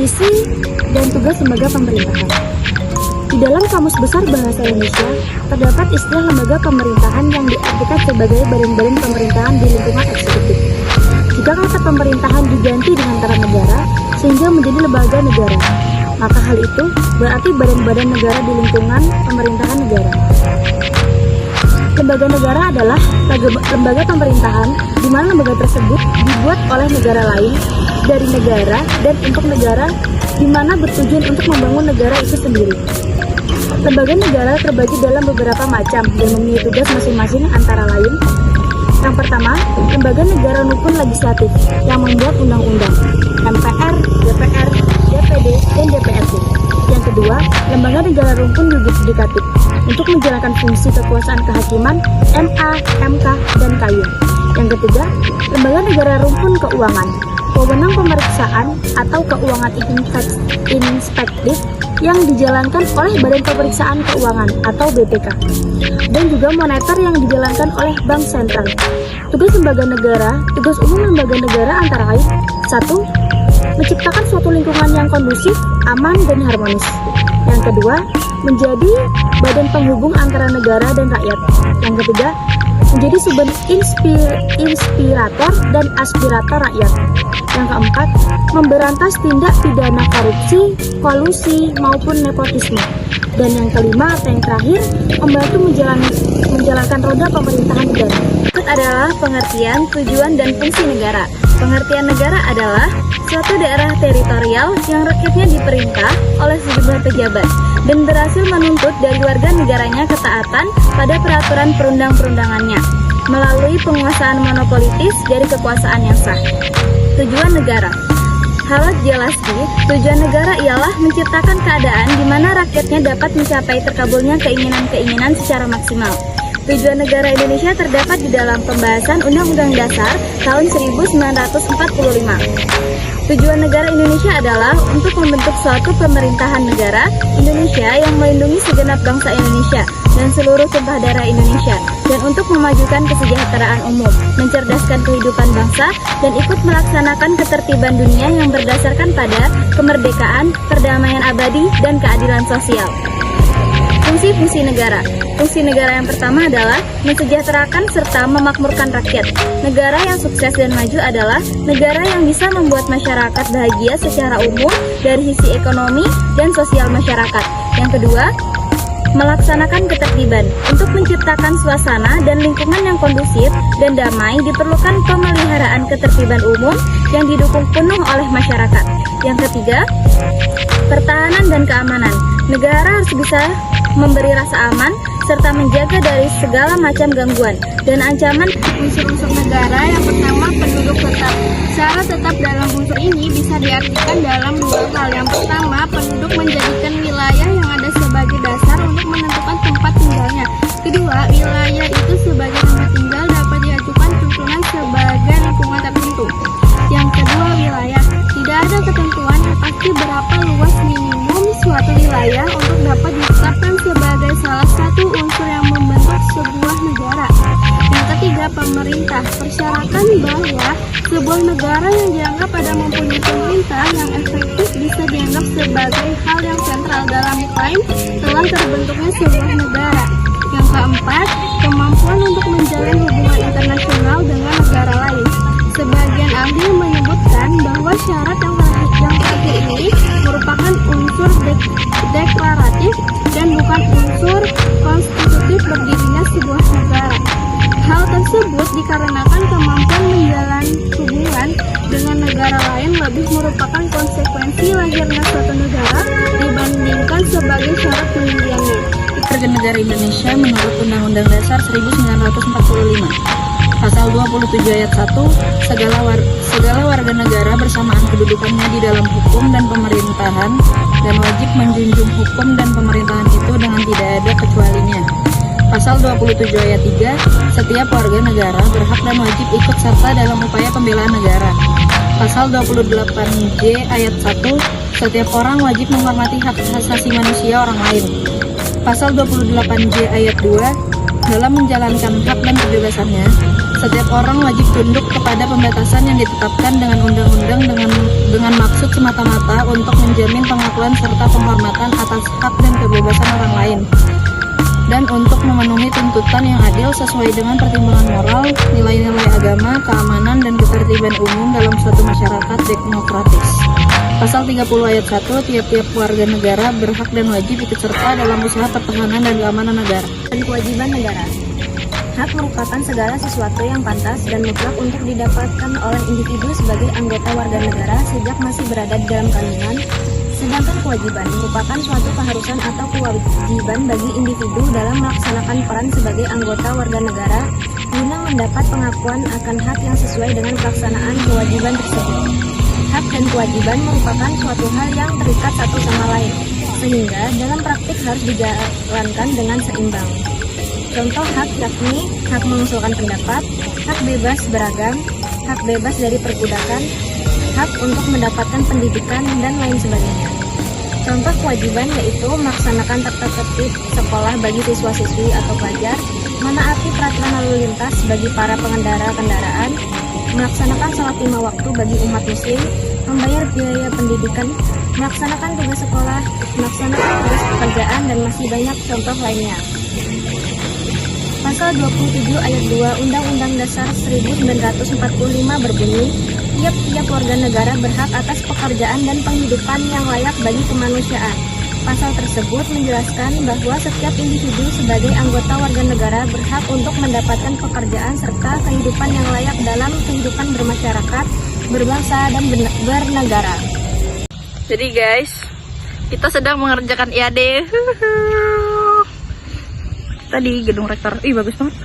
Fungsi dan tugas lembaga pemerintahan. Di dalam Kamus Besar Bahasa Indonesia, terdapat istilah lembaga pemerintahan yang diartikan sebagai badan-badan pemerintahan di lingkungan eksekutif. Jika kata pemerintahan diganti dengan kata negara, sehingga menjadi lembaga negara, maka hal itu berarti badan-badan negara di lingkungan pemerintahan negara. Lembaga negara adalah lembaga pemerintahan di mana lembaga tersebut dibuat oleh negara lain, dari negara, dan untuk negara, di mana bertujuan untuk membangun negara itu sendiri. Lembaga negara terbagi dalam beberapa macam dan mempunyai tugas masing-masing antara lain. Yang pertama, lembaga negara rukun legislatif yang membuat undang-undang, MPR, DPR, DPD, dan DPRD. Yang kedua, lembaga negara rukun yudikatif untuk menjalankan fungsi kekuasaan kehakiman, MA, MK, dan KY. Yang ketiga, lembaga negara rukun keuangan, wewenang pemeriksaan atau keuangan inspektif yang dijalankan oleh Badan Pemeriksaan Keuangan atau BPK, dan juga moneter yang dijalankan oleh Bank Sentral. Tugas umum lembaga negara antara lain: 1. Menciptakan suatu lingkungan yang kondusif, aman, dan harmonis. Yang kedua, menjadi badan penghubung antara negara dan rakyat. Yang ketiga, menjadi sumber inspirator dan aspirator rakyat. Yang keempat, memberantas tindak pidana korupsi, kolusi, maupun nepotisme. Dan yang kelima atau yang terakhir, membantu menjalankan roda pemerintahan negara. Itu adalah pengertian, tujuan, dan fungsi negara. Pengertian negara adalah suatu daerah teritorial yang rakyatnya diperintah oleh sejumlah pejabat dan berhasil menuntut dari warga negaranya ketaatan pada peraturan perundang-perundangannya melalui penguasaan monopolitis dari kekuasaan yang sah. Tujuan negara. Halat Jelasky, tujuan negara ialah menciptakan keadaan di mana rakyatnya dapat mencapai terkabulnya keinginan-keinginan secara maksimal. Tujuan negara Indonesia terdapat di dalam pembahasan Undang-Undang Dasar tahun 1945. Tujuan negara Indonesia adalah untuk membentuk suatu pemerintahan negara Indonesia yang melindungi segenap bangsa Indonesia dan seluruh tumpah darah Indonesia, dan untuk memajukan kesejahteraan umum, mencerdaskan kehidupan bangsa, dan ikut melaksanakan ketertiban dunia yang berdasarkan pada kemerdekaan, perdamaian abadi, dan keadilan sosial. Fungsi-fungsi negara. Fungsi negara yang pertama adalah mensejahterakan serta memakmurkan rakyat. Negara yang sukses dan maju adalah negara yang bisa membuat masyarakat bahagia secara umum dari sisi ekonomi dan sosial masyarakat. Yang kedua, melaksanakan ketertiban. Untuk menciptakan suasana dan lingkungan yang kondusif dan damai diperlukan pemeliharaan ketertiban umum yang didukung penuh oleh masyarakat. Yang ketiga, pertahanan dan keamanan. Negara harus bisa memberi rasa aman serta menjaga dari segala macam gangguan dan ancaman. Unsur-unsur negara yang pertama, penduduk tetap. Syarat tetap dalam unsur ini bisa diartikan dalam dua hal. Yang pertama, penduduk menjadikan wilayah yang ada sebagai dasar untuk menentukan tempat tinggalnya. Kedua, wilayah itu sebagai tempat tinggal dapat diajukan susunan sebagai lingkungan tertentu. Yang kedua, wilayah. Tidak ada ketentuan yang pasti berapa luas minimum suatu wilayah untuk dapat ditetapkan sebagai salah satu unsur yang membentuk sebuah negara. Yang ketiga, pemerintah. Persyaratan bahwa sebuah negara yang dianggap ada mempunyai pemerintah yang efektif bisa dianggap sebagai hal yang sentral dalam klaim telah terbentuknya sebuah negara. Yang keempat, kemampuan untuk menjalin hubungan internasional dengan negara lain. Sebagian ahli menyebutkan bahwa syarat yang terakhir ini merupakan unsur deklaratif dan bukan unsur konstitutif berdirinya sebuah negara. Hal tersebut dikarenakan kemampuan menjalin hubungan dengan negara lain lebih merupakan konsekuensi lahirnya suatu negara dibandingkan sebagai syarat pendiriannya. Warga negara Indonesia menurut Undang-Undang Dasar 1945. Pasal 27 ayat 1, segala warga negara bersamaan kedudukannya di dalam hukum dan pemerintahan dan wajib menjunjung hukum dan pemerintahan itu dengan tidak ada kecualinya. Pasal 27 ayat 3, setiap warga negara berhak dan wajib ikut serta dalam upaya pembelaan negara. Pasal 28J ayat 1, setiap orang wajib menghormati hak asasi manusia orang lain. Pasal 28J ayat 2, dalam menjalankan hak dan kebebasannya, Setiap orang wajib tunduk kepada pembatasan yang ditetapkan dengan undang-undang dengan maksud semata-mata untuk menjamin pengakuan serta penghormatan atas hak dan kebebasan orang lain, dan untuk memenuhi tuntutan yang adil sesuai dengan pertimbangan moral, nilai-nilai agama, keamanan, dan ketertiban umum dalam suatu masyarakat demokratis. Pasal 30 ayat 1, tiap-tiap warga negara berhak dan wajib ikut serta dalam usaha pertahanan dan keamanan negara. Dan kewajiban negara. Hak merupakan segala sesuatu yang pantas dan mutlak untuk didapatkan oleh individu sebagai anggota warga negara sejak masih berada di dalam kandungan. Sedangkan kewajiban merupakan suatu keharusan atau kewajiban bagi individu dalam melaksanakan peran sebagai anggota warga negara guna mendapat pengakuan akan hak yang sesuai dengan pelaksanaan kewajiban tersebut. Hak dan kewajiban merupakan suatu hal yang terikat satu sama lain, sehingga dalam praktik harus dijalankan dengan seimbang. Contoh hak yakni hak mengusulkan pendapat, hak bebas beragam, hak bebas dari perbudakan, hak untuk mendapatkan pendidikan, dan lain sebagainya. Contoh kewajiban yaitu melaksanakan tata tertib sekolah bagi siswa-siswi atau pelajar, menaati peraturan lalu lintas bagi para pengendara kendaraan, melaksanakan sholat 5 waktu bagi umat muslim, membayar biaya pendidikan, melaksanakan tugas sekolah, melaksanakan tugas pekerjaan, dan masih banyak contoh lainnya. Pasal 27 ayat 2 Undang-Undang Dasar 1945 berbunyi, tiap-tiap warga negara berhak atas pekerjaan dan penghidupan yang layak bagi kemanusiaan. Pasal tersebut menjelaskan bahwa setiap individu sebagai anggota warga negara berhak untuk mendapatkan pekerjaan serta kehidupan yang layak dalam kehidupan bermasyarakat, berbangsa, dan bernegara. Jadi guys, kita sedang mengerjakan IAD. Tadi gedung rektor, ih bagus banget.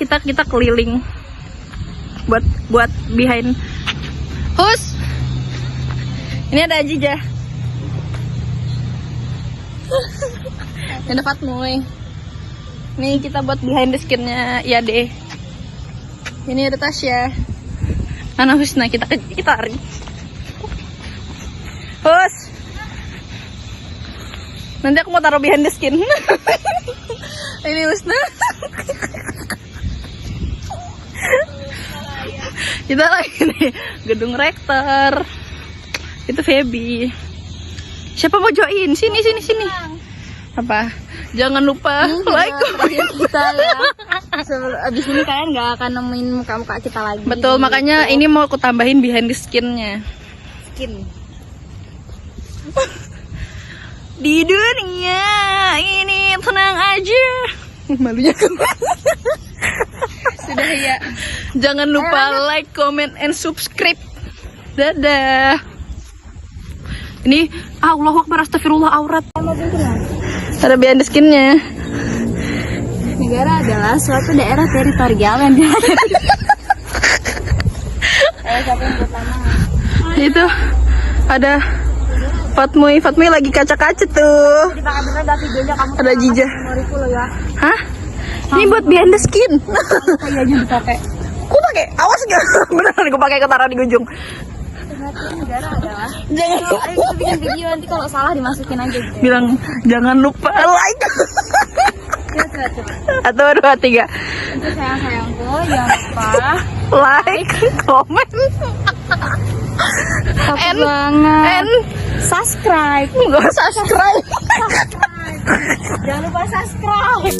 Kita keliling buat behind. Hus, ini ada Ajijah. Ini dapat Moy. Nih kita buat behind the skinnya IAD. Ini ada Tasya. Ana Husna, kita lari. Hus, nanti aku mau taruh behind the skin. Ini Husna. Kita lagi nih gedung rektor. Itu Feby. Siapa mau join? Sini. Apa? Jangan lupa like, comment Kita ya. Abis ini kalian nggak akan nemuin muka-muka kita lagi. Betul, makanya ini mau aku tambahin behind the skinnya. Skin. Di dunia ini tenang aja. Malunya sudah ya. Jangan lupa like, comment, and subscribe. Dadah. Ini Allahu Akbar, astagfirullah, aurat. Ada behind the skinnya. Negara adalah suatu daerah teritorial yang berada di Itu ada Fatmui lagi kaca-kaca tuh. Ada Jijah. ya. Hah? Ini buat behind the skin. Kayaknya dipakai. Aku pakai, awas gak? Beneran aku pakai ketara di ujung. Negara adalah. Jangan Ayo kita bikin video, nanti kalau salah dimasukin aja gitu. bilang jangan lupa like. Coba. 1, 2, 3. Untuk sayang-sayangku jangan lupa Like, comment, and subscribe. Enggak subscribe. Jangan lupa subscribe.